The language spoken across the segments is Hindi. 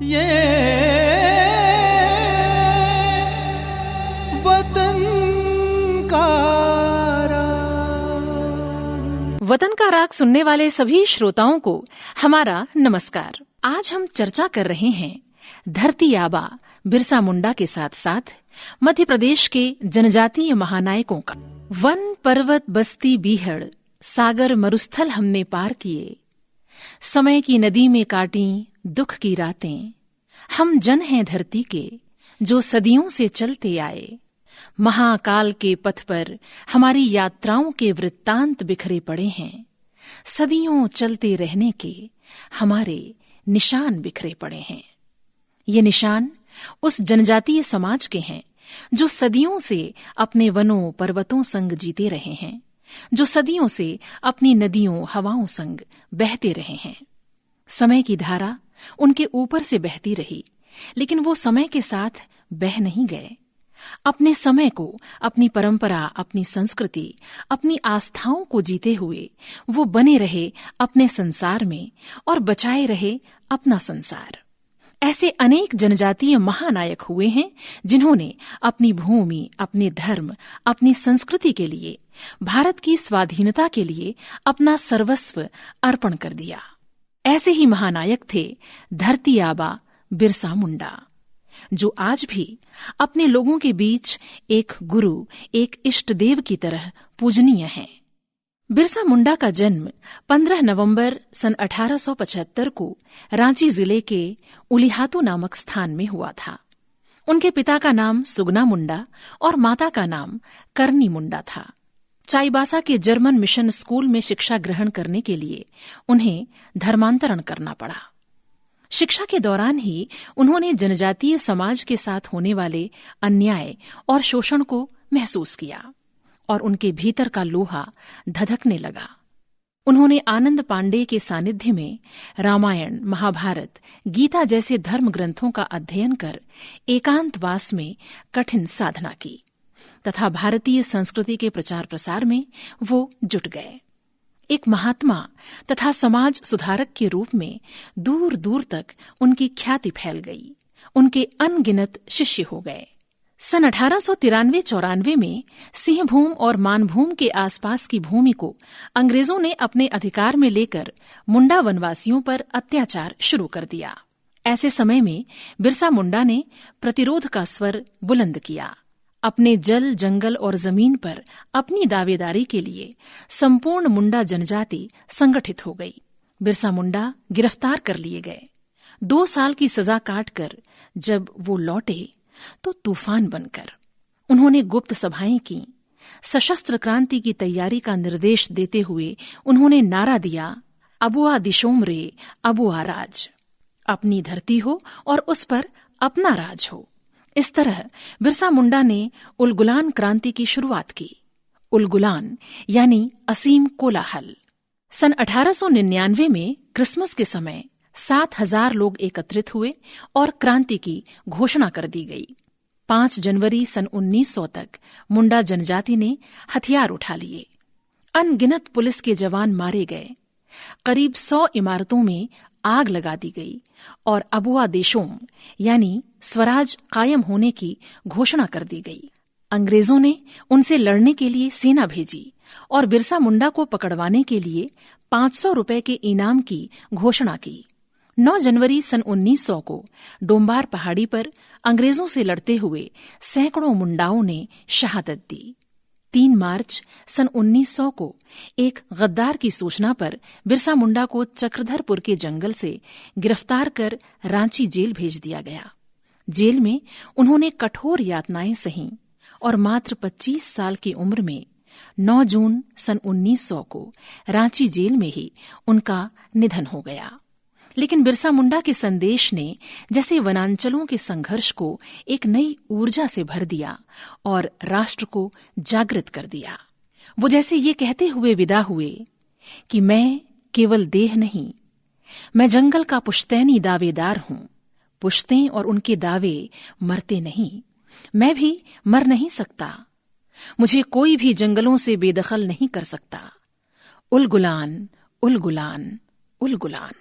ये वतन का राग सुनने वाले सभी श्रोताओं को हमारा नमस्कार। आज हम चर्चा कर रहे हैं धरती आबा बिरसा मुंडा के साथ साथ मध्य प्रदेश के जनजातीय महानायकों का। वन पर्वत बस्ती बीहड़ सागर मरुस्थल हमने पार किए, समय की नदी में काटी दुख की रातें। हम जन हैं धरती के जो सदियों से चलते आए, महाकाल के पथ पर हमारी यात्राओं के वृत्तांत बिखरे पड़े हैं। सदियों चलते रहने के हमारे निशान बिखरे पड़े हैं। ये निशान उस जनजातीय समाज के हैं जो सदियों से अपने वनों पर्वतों संग जीते रहे हैं, जो सदियों से अपनी नदियों हवाओं संग बहते रहे हैं। समय की धारा उनके ऊपर से बहती रही, लेकिन वो समय के साथ बह नहीं गए। अपने समय को, अपनी परंपरा, अपनी संस्कृति, अपनी आस्थाओं को जीते हुए वो बने रहे अपने संसार में और बचाए रहे अपना संसार। ऐसे अनेक जनजातीय महानायक हुए हैं जिन्होंने अपनी भूमि, अपने धर्म, अपनी संस्कृति के लिए, भारत की स्वाधीनता के लिए अपना सर्वस्व अर्पण कर दिया। ऐसे ही महानायक थे धरती आबा बिरसा मुंडा, जो आज भी अपने लोगों के बीच एक गुरु, एक इष्ट देव की तरह पूजनीय हैं। बिरसा मुंडा का जन्म 15 नवंबर सन 1875 को रांची जिले के उलिहातू नामक स्थान में हुआ था। उनके पिता का नाम सुगना मुंडा और माता का नाम करनी मुंडा था। चाईबासा के जर्मन मिशन स्कूल में शिक्षा ग्रहण करने के लिए उन्हें धर्मांतरण करना पड़ा। शिक्षा के दौरान ही उन्होंने जनजातीय समाज के साथ होने वाले अन्याय और शोषण को महसूस किया और उनके भीतर का लोहा धधकने लगा। उन्होंने आनंद पांडे के सानिध्य में रामायण, महाभारत, गीता जैसे धर्म ग्रंथों का अध्ययन कर एकांतवास में कठिन साधना की तथा भारतीय संस्कृति के प्रचार प्रसार में वो जुट गए। एक महात्मा तथा समाज सुधारक के रूप में दूर दूर तक उनकी ख्याति फैल गई। उनके अनगिनत शिष्य हो गए। सन 1893-94 में सिंहभूम और मानभूम के आसपास की भूमि को अंग्रेजों ने अपने अधिकार में लेकर मुंडा वनवासियों पर अत्याचार शुरू कर दिया। ऐसे समय में बिरसा मुंडा ने प्रतिरोध का स्वर बुलंद किया। अपने जल, जंगल और जमीन पर अपनी दावेदारी के लिए संपूर्ण मुंडा जनजाति संगठित हो गई। बिरसा मुंडा गिरफ्तार कर लिए गए। 2 साल की सजा काटकर जब वो लौटे तो तूफान बनकर उन्होंने गुप्त सभाएं की। सशस्त्र क्रांति की तैयारी का निर्देश देते हुए उन्होंने नारा दिया, अबुआ दिशोम रे अबुआ राज, अपनी धरती हो और उस पर अपना राज हो। इस तरह बिरसा मुंडा ने उलगुलान क्रांति की शुरुआत की। उलगुलान यानी असीम कोलाहल। सन 1899 में क्रिसमस के समय 7,000 लोग एकत्रित हुए और क्रांति की घोषणा कर दी गई। 5 जनवरी सन 1900 तक मुंडा जनजाति ने हथियार उठा लिए। अनगिनत पुलिस के जवान मारे गए। करीब 100 इमारतों में आग लगा दी गई और अबुआ देशोम यानी स्वराज कायम होने की घोषणा कर दी गई। अंग्रेजों ने उनसे लड़ने के लिए सेना भेजी और बिरसा मुंडा को पकड़वाने के लिए 500 रुपए के इनाम की घोषणा की। 9 जनवरी सन 1900 को डोम्बार पहाड़ी पर अंग्रेजों से लड़ते हुए सैकड़ों मुंडाओं ने शहादत दी। 3 मार्च सन 1900 को एक गद्दार की सूचना पर बिरसा मुंडा को चक्रधरपुर के जंगल से गिरफ्तार कर रांची जेल भेज दिया गया। जेल में उन्होंने कठोर यातनाएं सहीं और मात्र 25 साल की उम्र में 9 जून सन 1900 को रांची जेल में ही उनका निधन हो गया। लेकिन बिरसा मुंडा के संदेश ने जैसे वनांचलों के संघर्ष को एक नई ऊर्जा से भर दिया और राष्ट्र को जागृत कर दिया। वो जैसे ये कहते हुए विदा हुए कि मैं केवल देह नहीं, मैं जंगल का पुश्तैनी दावेदार हूं। पुश्तें और उनके दावे मरते नहीं, मैं भी मर नहीं सकता। मुझे कोई भी जंगलों से बेदखल नहीं कर सकता। उलगुलान, उलगुलान, उलगुलान।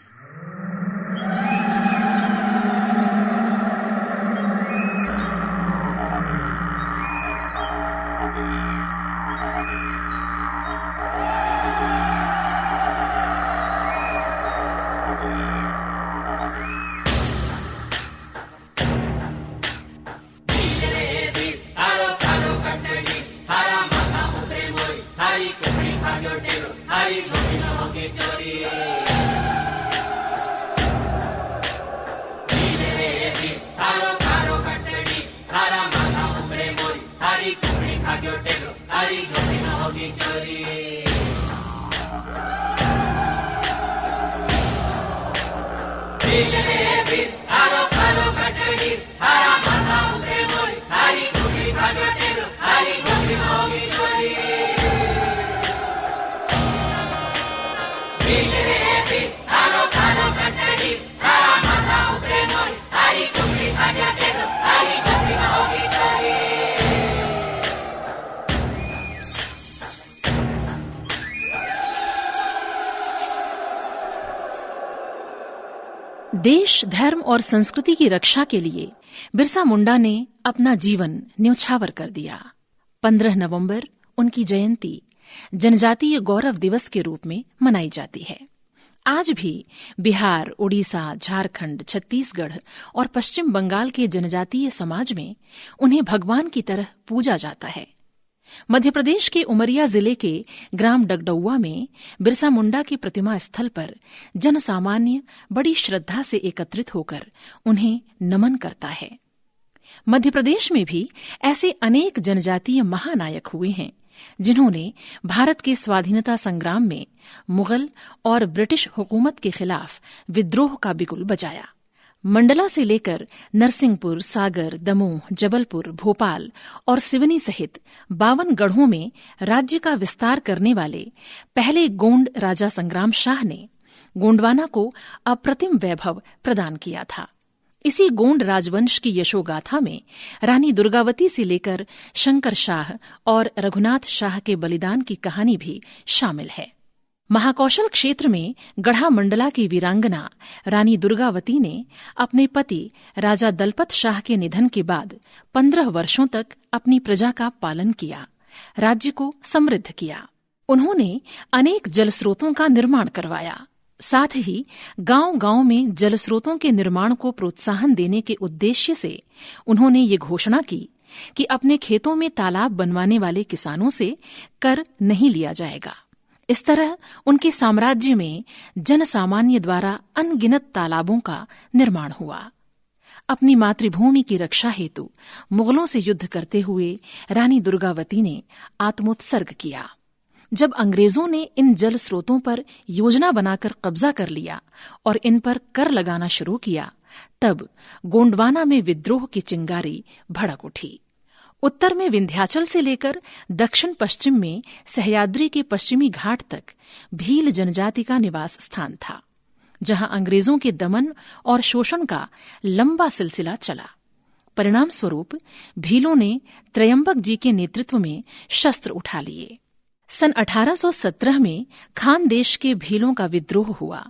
देश, धर्म और संस्कृति की रक्षा के लिए बिरसा मुंडा ने अपना जीवन न्यौछावर कर दिया। 15 नवंबर उनकी जयंती जनजातीय गौरव दिवस के रूप में मनाई जाती है। आज भी बिहार, उड़ीसा, झारखंड, छत्तीसगढ़ और पश्चिम बंगाल के जनजातीय समाज में उन्हें भगवान की तरह पूजा जाता है। मध्य प्रदेश के उमरिया जिले के ग्राम डगडउआ में बिरसा मुंडा की प्रतिमा स्थल पर जनसामान्य बड़ी श्रद्धा से एकत्रित होकर उन्हें नमन करता है। मध्य प्रदेश में भी ऐसे अनेक जनजातीय महानायक हुए हैं जिन्होंने भारत के स्वाधीनता संग्राम में मुगल और ब्रिटिश हुकूमत के खिलाफ विद्रोह का बिगुल बजाया। मंडला से लेकर नरसिंहपुर, सागर, दमोह, जबलपुर, भोपाल और सिवनी सहित 52 गढ़ों में राज्य का विस्तार करने वाले पहले गोंड राजा संग्राम शाह ने गोंडवाना को अप्रतिम वैभव प्रदान किया था। इसी गोंड राजवंश की यशोगाथा में रानी दुर्गावती से लेकर शंकर शाह और रघुनाथ शाह के बलिदान की कहानी भी शामिल है। महाकौशल क्षेत्र में गढ़ा मंडला की वीरांगना रानी दुर्गावती ने अपने पति राजा दलपत शाह के निधन के बाद 15 वर्षों तक अपनी प्रजा का पालन किया, राज्य को समृद्ध किया। उन्होंने अनेक जलस्रोतों का निर्माण करवाया। साथ ही गांव-गांव में जलस्रोतों के निर्माण को प्रोत्साहन देने के उद्देश्य से उन्होंने ये घोषणा की कि अपने खेतों में तालाब बनवाने वाले किसानों से कर नहीं लिया जाएगा। इस तरह उनके साम्राज्य में जनसामान्य द्वारा अनगिनत तालाबों का निर्माण हुआ। अपनी मातृभूमि की रक्षा हेतु मुगलों से युद्ध करते हुए रानी दुर्गावती ने आत्मोत्सर्ग किया। जब अंग्रेजों ने इन जल स्रोतों पर योजना बनाकर कब्जा कर लिया और इन पर कर लगाना शुरू किया, तब गोंडवाना में विद्रोह की चिंगारी भड़क उठी। उत्तर में विंध्याचल से लेकर दक्षिण पश्चिम में सह्याद्री के पश्चिमी घाट तक भील जनजाति का निवास स्थान था, जहां अंग्रेजों के दमन और शोषण का लंबा सिलसिला चला। परिणाम स्वरूप भीलों ने त्रयंबक जी के नेतृत्व में शस्त्र उठा लिए। सन 1817 में खानदेश के भीलों का विद्रोह हुआ।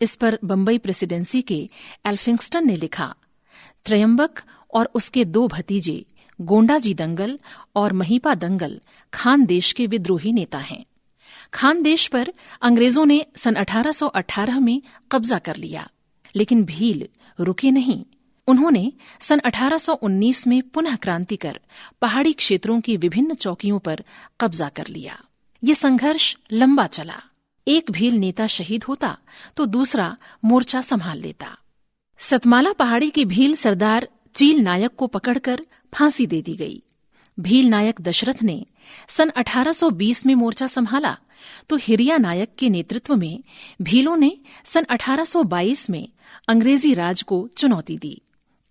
इस पर बंबई प्रेसिडेंसी के एल्फिंगस्टन ने लिखा, त्रयंबक और उसके 2 भतीजे गोंडाजी दंगल और महिपा दंगल खानदेश के विद्रोही नेता हैं। खानदेश पर अंग्रेजों ने सन 1818 में कब्जा कर लिया, लेकिन भील रुके नहीं। उन्होंने सन 1819 में पुनः क्रांति कर पहाड़ी क्षेत्रों की विभिन्न चौकियों पर कब्जा कर लिया। ये संघर्ष लंबा चला। एक भील नेता शहीद होता तो दूसरा मोर्चा संभाल लेता। सतमाला पहाड़ी के भील सरदार चील नायक को पकड़कर फांसी दे दी गई। भील नायक दशरथ ने सन 1820 में मोर्चा संभाला तो हिरिया नायक के नेतृत्व में भीलों ने सन 1822 में अंग्रेजी राज को चुनौती दी।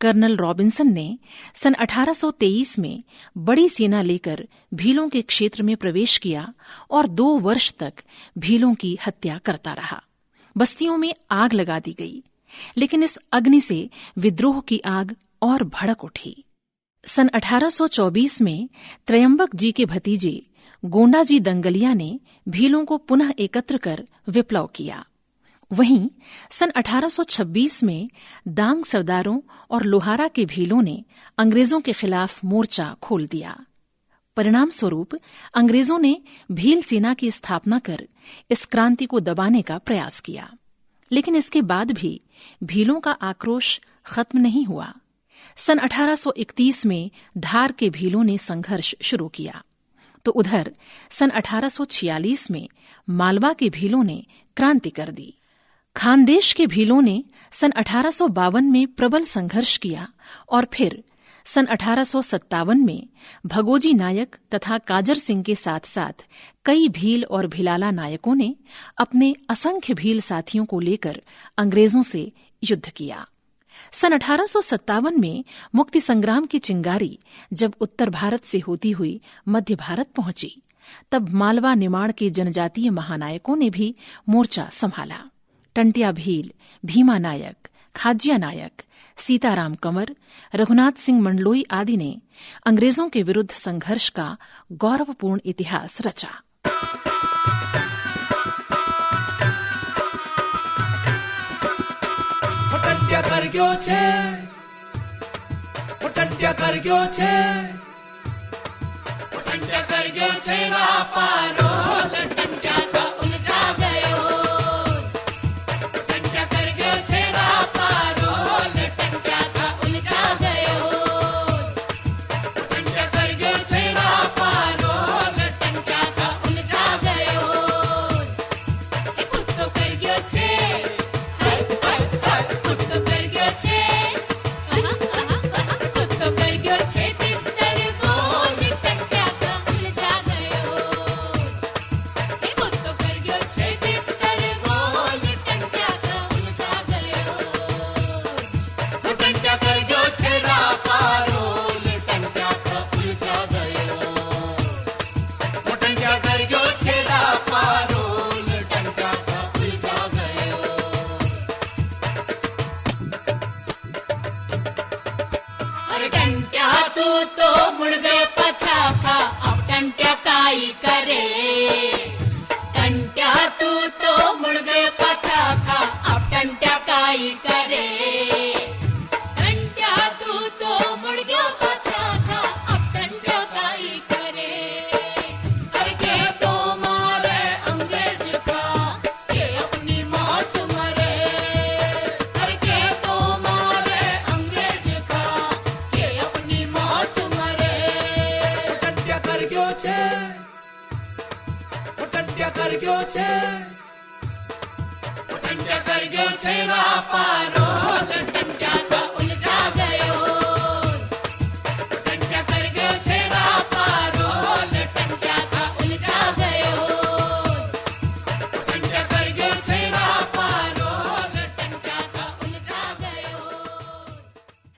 कर्नल रॉबिन्सन ने सन 1823 में बड़ी सेना लेकर भीलों के क्षेत्र में प्रवेश किया और 2 वर्ष तक भीलों की हत्या करता रहा। बस्तियों में आग लगा दी गई, लेकिन इस अग्नि से विद्रोह की आग और भड़क उठी। सन 1824 में त्रयंबक जी के भतीजे गोंडाजी दंगलिया ने भीलों को पुनः एकत्र कर विप्लव किया। वहीं सन 1826 में दांग सरदारों और लोहारा के भीलों ने अंग्रेजों के खिलाफ मोर्चा खोल दिया। परिणाम स्वरूप अंग्रेजों ने भील सेना की स्थापना कर इस क्रांति को दबाने का प्रयास किया, लेकिन इसके बाद भी भीलों का आक्रोश खत्म नहीं हुआ। सन 1831 में धार के भीलों ने संघर्ष शुरू किया, तो उधर सन 1846 में मालवा के भीलों ने क्रांति कर दी। खानदेश के भीलों ने सन 1852 में प्रबल संघर्ष किया और फिर सन 1857 में भगोजी नायक तथा काजर सिंह के साथ साथ कई भील और भिलाला नायकों ने अपने असंख्य भील साथियों को लेकर अंग्रेजों से युद्ध किया। सन 1857 में मुक्ति संग्राम की चिंगारी जब उत्तर भारत से होती हुई मध्य भारत पहुंची, तब मालवा निमाड़ के जनजातीय महानायकों ने भी मोर्चा संभाला। टंट्या भील, भीमा नायक, खाज्या नायक, सीताराम कंवर, रघुनाथ सिंह मंडलोई आदि ने अंग्रेजों के विरुद्ध संघर्ष का गौरवपूर्ण इतिहास रचा।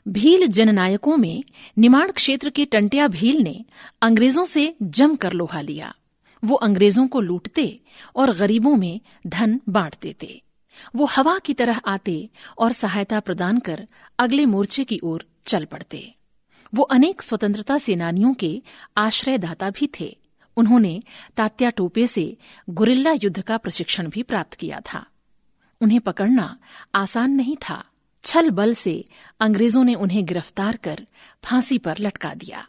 भील जननायकों में निमाड़ क्षेत्र के टंट्या भील ने अंग्रेजों से जमकर लोहा लिया। वो अंग्रेजों को लूटते और गरीबों में धन बांट देते। वो हवा की तरह आते और सहायता प्रदान कर अगले मोर्चे की ओर चल पड़ते। वो अनेक स्वतंत्रता सेनानियों के आश्रयदाता भी थे। उन्होंने तात्या टोपे से गुरिल्ला युद्ध का प्रशिक्षण भी प्राप्त किया था। उन्हें पकड़ना आसान नहीं था। छल बल से अंग्रेजों ने उन्हें गिरफ्तार कर फांसी पर लटका दिया।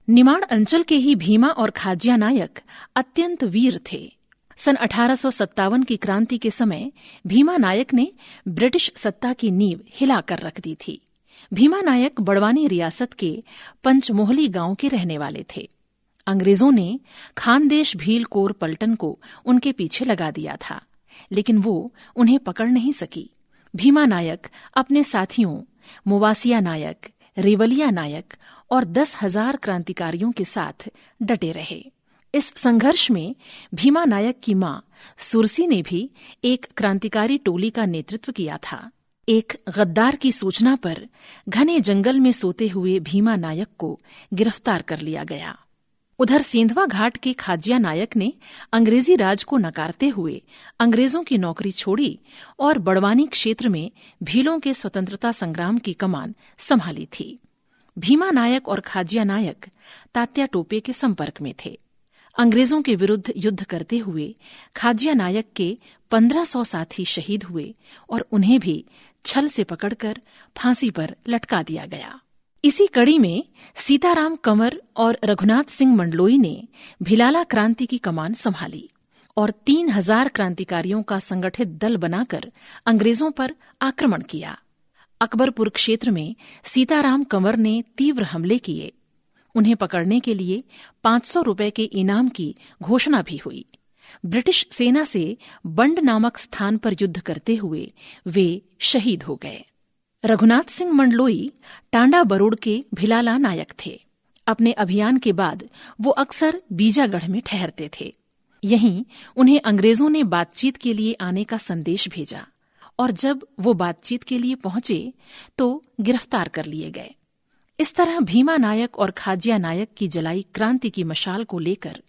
निमाड़ अंचल के ही भीमा और खाज्या नायक अत्यंत वीर थे। सन 1857 की क्रांति के समय भीमा नायक ने ब्रिटिश सत्ता की नींव हिलाकर रख दी थी। भीमा नायक बड़वानी रियासत के पंचमोहली गांव के रहने वाले थे। अंग्रेजों ने खानदेश भील कोर पलटन को उनके पीछे लगा दिया था, लेकिन वो उन्हें पकड़ नहीं सकी। भीमा नायक अपने साथियों मुवासिया नायक, रेवलिया नायक और 10,000 क्रांतिकारियों के साथ डटे रहे। इस संघर्ष में भीमा नायक की मां सुरसी ने भी एक क्रांतिकारी टोली का नेतृत्व किया था। एक गद्दार की सूचना पर घने जंगल में सोते हुए भीमा नायक को गिरफ्तार कर लिया गया। उधर सेंधवा घाट के खाज्या नायक ने अंग्रेजी राज को नकारते हुए अंग्रेजों की नौकरी छोड़ी और बड़वानी क्षेत्र में भीलों के स्वतंत्रता संग्राम की कमान संभाली थी। भीमा नायक और खाज्या नायक तात्या टोपे के संपर्क में थे। अंग्रेजों के विरुद्ध युद्ध करते हुए खाज्या नायक के 1500 साथी शहीद हुए और उन्हें भी छल से पकड़कर फांसी पर लटका दिया गया। इसी कड़ी में सीताराम कंवर और रघुनाथ सिंह मंडलोई ने भिलाला क्रांति की कमान संभाली और 3000 क्रांतिकारियों का संगठित दल बनाकर अंग्रेजों पर आक्रमण किया। अकबरपुर क्षेत्र में सीताराम कंवर ने तीव्र हमले किए। उन्हें पकड़ने के लिए 500 रुपए के इनाम की घोषणा भी हुई। ब्रिटिश सेना से बंड नामक स्थान पर युद्ध करते हुए वे शहीद हो गए। रघुनाथ सिंह मंडलोई टांडा बरूड के भिलाला नायक थे। अपने अभियान के बाद वो अक्सर बीजागढ़ में ठहरते थे। यहीं उन्हें अंग्रेजों ने बातचीत के लिए आने का संदेश भेजा और जब वो बातचीत के लिए पहुंचे तो गिरफ्तार कर लिए गए। इस तरह भीमा नायक और खाजिया नायक की जलाई क्रांति की मशाल को लेकर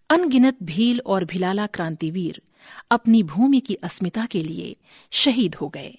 अनगिनत भील और भिलाला क्रांतिवीर अपनी भूमि की अस्मिता के लिए शहीद हो गए।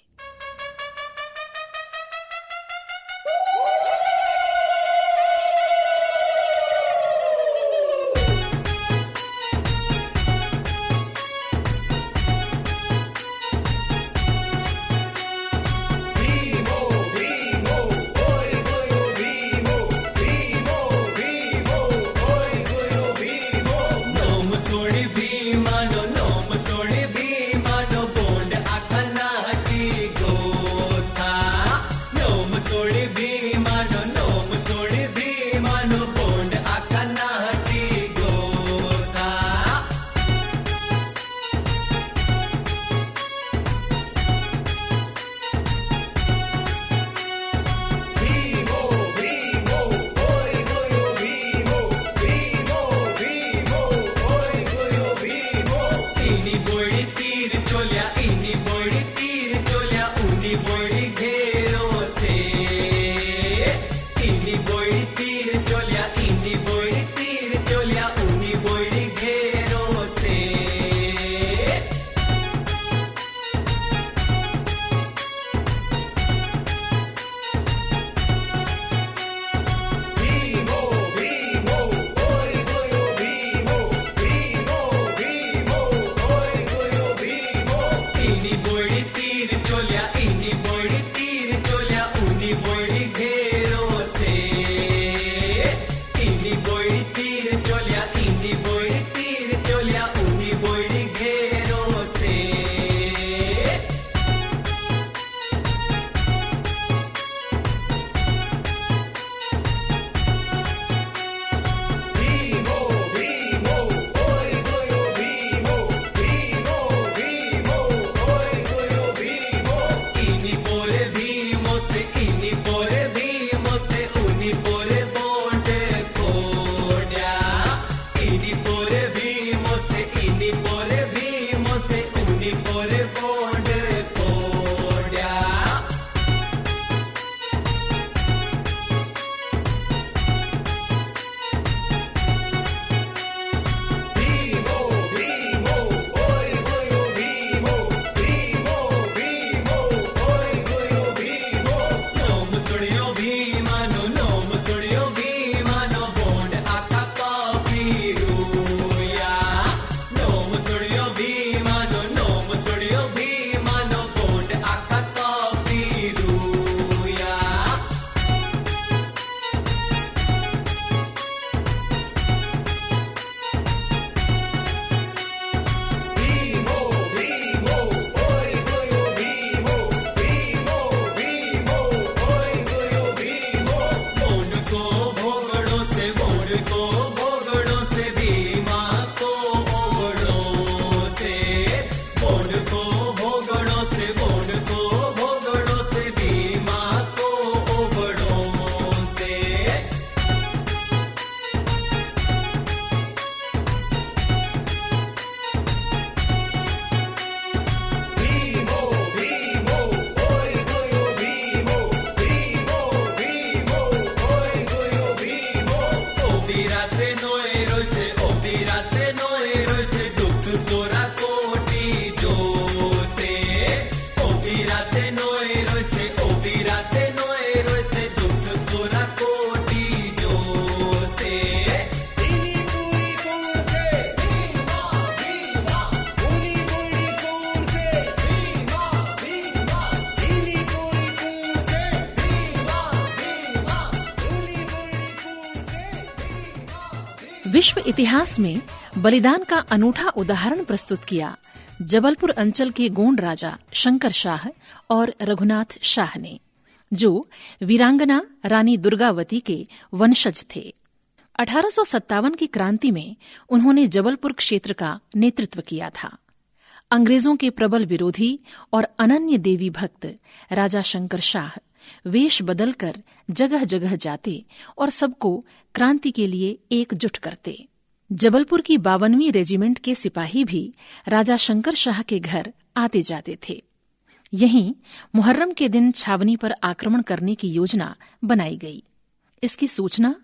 विश्व इतिहास में बलिदान का अनूठा उदाहरण प्रस्तुत किया जबलपुर अंचल के गोंड राजा शंकर शाह और रघुनाथ शाह ने, जो वीरांगना रानी दुर्गावती के वंशज थे। 1857 की क्रांति में उन्होंने जबलपुर क्षेत्र का नेतृत्व किया था। अंग्रेजों के प्रबल विरोधी और अनन्य देवी भक्त राजा शंकर शाह वेश बदलकर जगह जगह जाते और सबको क्रांति के लिए एकजुट करते। जबलपुर की 52वीं रेजिमेंट के सिपाही भी राजा शंकर शाह के घर आते जाते थे। यहीं मुहर्रम के दिन छावनी पर आक्रमण करने की योजना बनाई गई। इसकी सूचना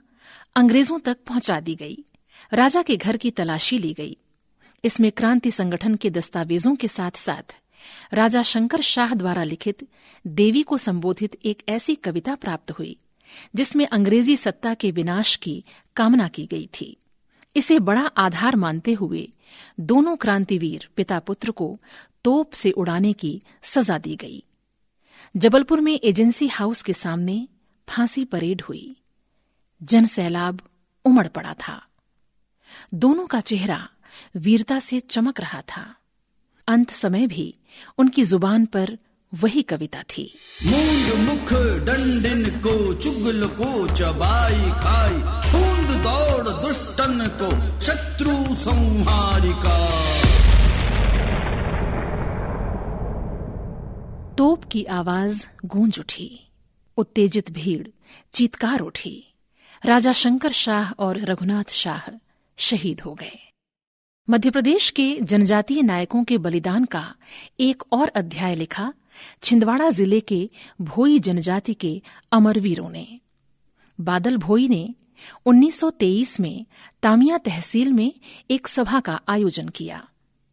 अंग्रेजों तक पहुंचा दी गई। राजा के घर की तलाशी ली गई। इसमें क्रांति संगठन के दस्तावेजों के साथ साथ राजा शंकर शाह द्वारा लिखित देवी को संबोधित एक ऐसी कविता प्राप्त हुई जिसमें अंग्रेजी सत्ता के विनाश की कामना की गई थी। इसे बड़ा आधार मानते हुए दोनों क्रांतिवीर पिता पुत्र को तोप से उड़ाने की सजा दी गई। जबलपुर में एजेंसी हाउस के सामने फांसी परेड हुई। जन सैलाब उमड़ पड़ा था। दोनों का चेहरा वीरता से चमक रहा था। अंत समय भी उनकी जुबान पर वही कविता थी। मूंद मुख डंडिन को चुगल को चबाई खाई, खूंद दौड़ दुष्टन को शत्रु संहारिका। तोप की आवाज गूंज उठी। उत्तेजित भीड़ चीत्कार उठी। राजा शंकर शाह और रघुनाथ शाह शहीद हो गए। मध्य प्रदेश के जनजातीय नायकों के बलिदान का एक और अध्याय लिखा छिंदवाड़ा जिले के भोई जनजाति के अमरवीरों ने। बादल भोई ने 1923 में तामिया तहसील में एक सभा का आयोजन किया।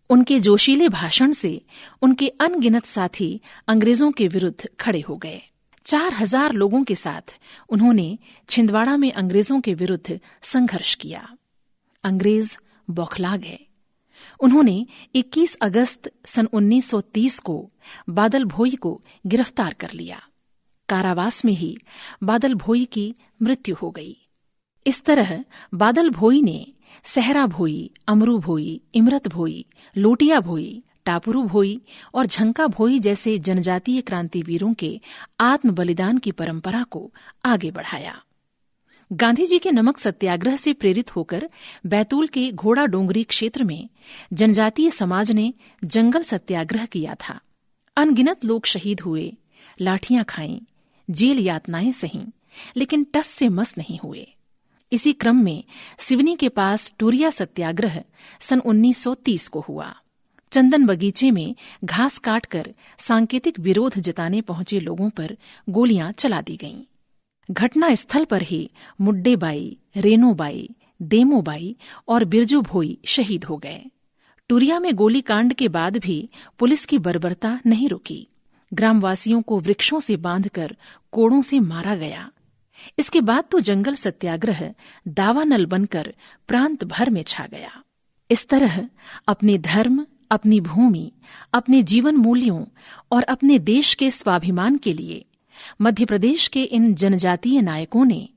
उनके जोशीले भाषण से उनके अनगिनत साथी अंग्रेजों के विरुद्ध खड़े हो गए। 4000 लोगों के साथ उन्होंने छिंदवाड़ा में अंग्रेजों के विरुद्ध संघर्ष किया। अंग्रेज बौखला गए। उन्होंने 21 अगस्त सन 1930 को बादल भोई को गिरफ्तार कर लिया। कारावास में ही बादल भोई की मृत्यु हो गई। इस तरह बादल भोई ने सहरा भोई, अमरू भोई, इमरत भोई, लोटिया भोई, टापुरू भोई और झंका भोई जैसे जनजातीय क्रांतिवीरों के आत्म बलिदान की परंपरा को आगे बढ़ाया। गांधी जी के नमक सत्याग्रह से प्रेरित होकर बैतूल के घोड़ा डोंगरी क्षेत्र में जनजातीय समाज ने जंगल सत्याग्रह किया था। अनगिनत लोग शहीद हुए, लाठियां खाईं, जेल यातनाएं सहीं, लेकिन टस से मस नहीं हुए। इसी क्रम में सिवनी के पास टूरिया सत्याग्रह सन 1930 को हुआ। चंदन बगीचे में घास काटकर सांकेतिक विरोध जताने पहुंचे लोगों पर गोलियां चला दी गईं। घटना स्थल पर ही मुड्डेबाई, रेनोबाई, देमोबाई और बिरजू भोई शहीद हो गए। टूरिया में गोलीकांड के बाद भी पुलिस की बर्बरता नहीं रुकी। ग्रामवासियों को वृक्षों से बांधकर कोड़ों से मारा गया। इसके बाद तो जंगल सत्याग्रह दावानल बनकर प्रांत भर में छा गया। इस तरह अपने धर्म, अपनी भूमि, अपने जीवन मूल्यों और अपने देश के स्वाभिमान के लिए मध्य प्रदेश के इन जनजातीय नायकों ने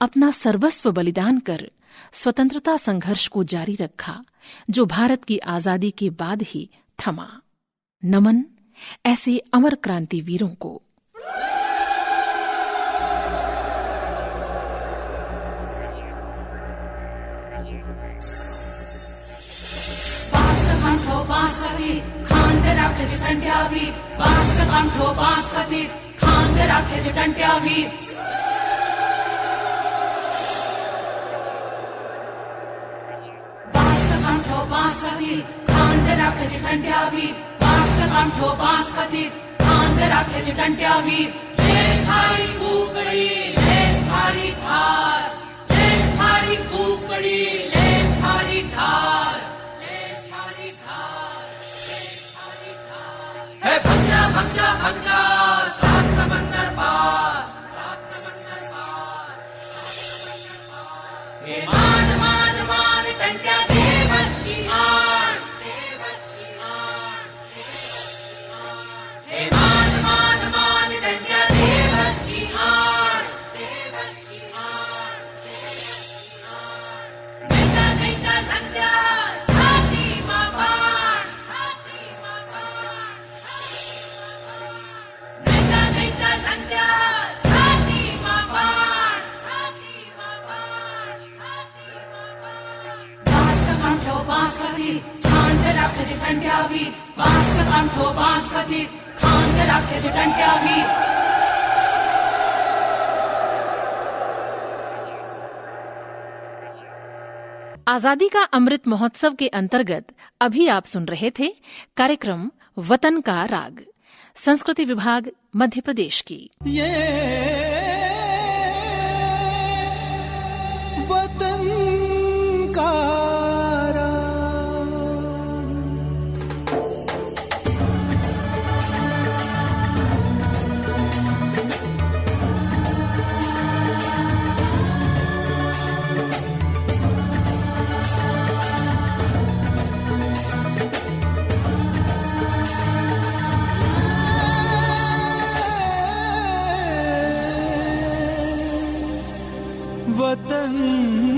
अपना सर्वस्व बलिदान कर स्वतंत्रता संघर्ष को जारी रखा, जो भारत की आजादी के बाद ही थमा। नमन ऐसे अमर क्रांतिवीरों को। आजादी का अमृत महोत्सव के अंतर्गत अभी आप सुन रहे थे कार्यक्रम वतन का राग, संस्कृति विभाग मध्य प्रदेश की। ये वतन का वतन